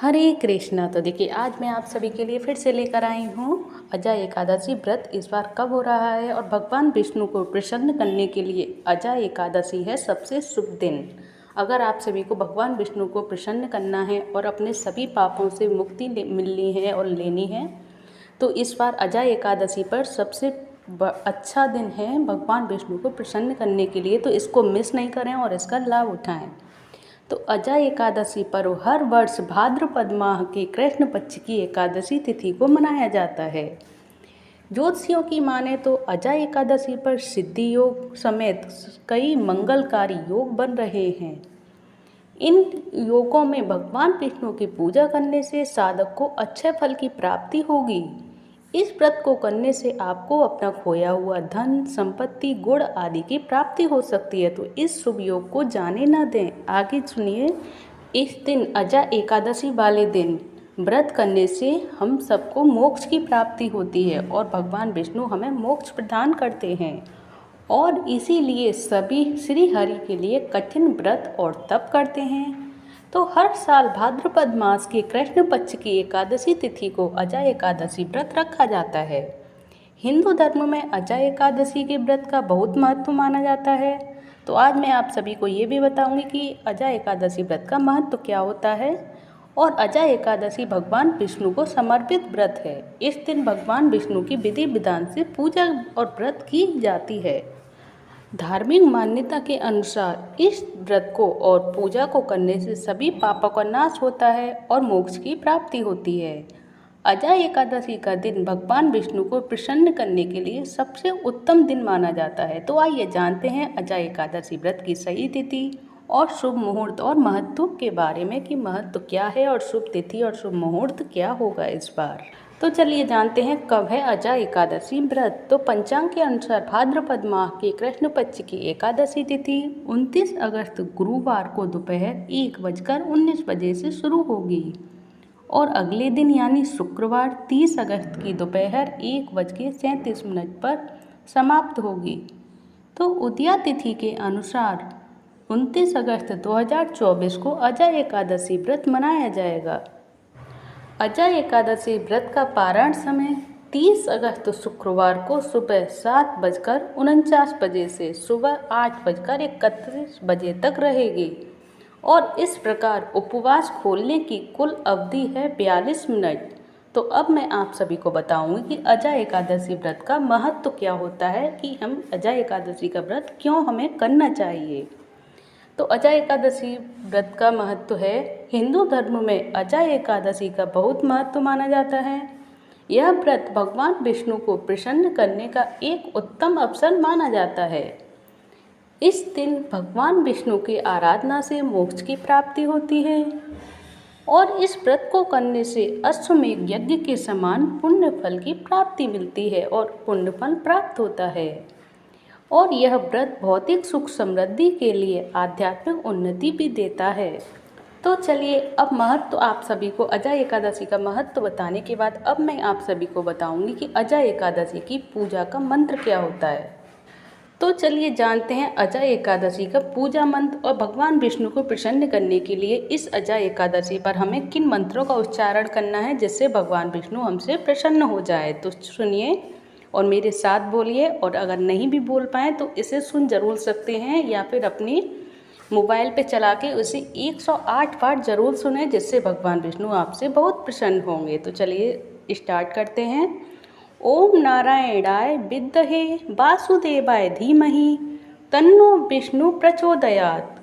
हरे कृष्णा। तो देखिए आज मैं आप सभी के लिए फिर से लेकर आई हूँ अजय एकादशी व्रत। इस बार कब हो रहा है और भगवान विष्णु को प्रसन्न करने के लिए अजय एकादशी है सबसे शुभ दिन। अगर आप सभी को भगवान विष्णु को प्रसन्न करना है और अपने सभी पापों से मुक्ति मिलनी है और लेनी है तो इस बार अजय एकादशी पर सबसे अच्छा दिन है भगवान विष्णु को प्रसन्न करने के लिए। तो इसको मिस नहीं करें और इसका लाभ उठाएं। तो अजय एकादशी पर्व हर वर्ष भाद्रपद माह के कृष्ण पक्ष की एकादशी तिथि को मनाया जाता है। ज्योतिषियों की माने तो अजय एकादशी पर सिद्धि योग समेत कई मंगलकारी योग बन रहे हैं। इन योगों में भगवान विष्णु की पूजा करने से साधक को अच्छे फल की प्राप्ति होगी। इस व्रत को करने से आपको अपना खोया हुआ धन, संपत्ति, गुण आदि की प्राप्ति हो सकती है। तो इस शुभ योग को जाने न दें। आगे सुनिए। इस दिन अजय एकादशी वाले दिन व्रत करने से हम सबको मोक्ष की प्राप्ति होती है और भगवान विष्णु हमें मोक्ष प्रदान करते हैं और इसीलिए सभी श्री हरि के लिए कठिन व्रत और तप करते हैं। तो हर साल भाद्रपद मास के कृष्ण पक्ष की एकादशी तिथि को अजय एकादशी व्रत रखा जाता है। हिंदू धर्म में अजय एकादशी के व्रत का बहुत महत्व माना जाता है। तो आज मैं आप सभी को ये भी बताऊंगी कि अजय एकादशी व्रत का महत्व क्या होता है। और अजय एकादशी भगवान विष्णु को समर्पित व्रत है। इस दिन भगवान विष्णु की विधि विधान से पूजा और व्रत की जाती है। धार्मिक मान्यता के अनुसार इस व्रत को और पूजा को करने से सभी पापों का नाश होता है और मोक्ष की प्राप्ति होती है। अजय एकादशी का दिन भगवान विष्णु को प्रसन्न करने के लिए सबसे उत्तम दिन माना जाता है। तो आइए जानते हैं अजय एकादशी व्रत की सही तिथि और शुभ मुहूर्त और महत्व के बारे में कि महत्व क्या है और शुभ तिथि और शुभ मुहूर्त क्या होगा इस बार। तो चलिए जानते हैं कब है अजय एकादशी व्रत। तो पंचांग के अनुसार भाद्रपद माह के कृष्ण पक्ष की एकादशी तिथि 29 अगस्त गुरुवार को दोपहर 1:19 बजे से शुरू होगी और अगले दिन यानी शुक्रवार 30 अगस्त की दोपहर 1:37 पर समाप्त होगी। तो उदया तिथि के अनुसार 29 अगस्त 2024 को अजय एकादशी व्रत मनाया जाएगा। अजय एकादशी व्रत का पारण समय 30 अगस्त शुक्रवार को सुबह 7:49 बजे से सुबह 8:31 बजे तक रहेगी और इस प्रकार उपवास खोलने की कुल अवधि है 42 मिनट। तो अब मैं आप सभी को बताऊंगी कि अजय एकादशी व्रत का महत्व क्या होता है कि हम अजय एकादशी का व्रत क्यों हमें करना चाहिए। तो अजय एकादशी व्रत का महत्व है। हिंदू धर्म में अजय एकादशी का बहुत महत्व माना जाता है। यह व्रत भगवान विष्णु को प्रसन्न करने का एक उत्तम अवसर माना जाता है। इस दिन भगवान विष्णु की आराधना से मोक्ष की प्राप्ति होती है और इस व्रत को करने से अश्वमेध यज्ञ के समान पुण्य फल की प्राप्ति मिलती है और पुण्य फल प्राप्त होता है। और यह व्रत भौतिक सुख समृद्धि के लिए आध्यात्मिक उन्नति भी देता है। तो चलिए अब महत्व आप सभी को अजय एकादशी का महत्व बताने के बाद अब मैं आप सभी को बताऊंगी कि अजय एकादशी की पूजा का मंत्र क्या होता है। तो चलिए जानते हैं अजय एकादशी का पूजा मंत्र और भगवान विष्णु को प्रसन्न करने के लिए इस अजय एकादशी पर हमें किन मंत्रों का उच्चारण करना है जिससे भगवान विष्णु हमसे प्रसन्न हो जाए। तो सुनिए और मेरे साथ बोलिए और अगर नहीं भी बोल पाएँ तो इसे सुन जरूर सकते हैं या फिर अपनी मोबाइल पे चला के उसे 108 बार जरूर सुने जिससे भगवान विष्णु आपसे बहुत प्रसन्न होंगे। तो चलिए स्टार्ट करते हैं। ओम नारायणाय विद्महे वासुदेवाय धीमहि तन्नो विष्णु प्रचोदयात्।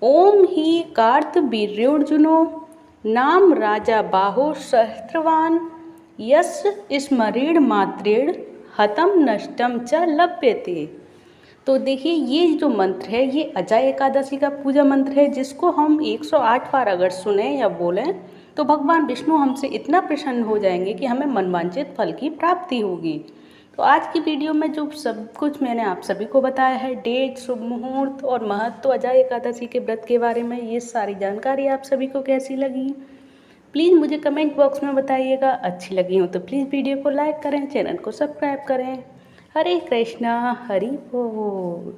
ओम ही कार्तवीर्योर्जुनो नाम राजा बाहो सहस्रवान यस्य स्मरेण मात्रेण हतम नष्टम च लभ्यते। तो देखिए ये जो मंत्र है ये अजय एकादशी का पूजा मंत्र है जिसको हम 108 बार अगर सुने या बोलें तो भगवान विष्णु हमसे इतना प्रसन्न हो जाएंगे कि हमें मनवांछित फल की प्राप्ति होगी। तो आज की वीडियो में जो सब कुछ मैंने आप सभी को बताया है, डेट, शुभ मुहूर्त और महत्व अजय एकादशी के व्रत के बारे में, ये सारी जानकारी आप सभी को कैसी लगी प्लीज़ मुझे कमेंट बॉक्स में बताइएगा। अच्छी लगी हो तो प्लीज़ वीडियो को लाइक करें, चैनल को सब्सक्राइब करें। हरे कृष्णा हरि बोल।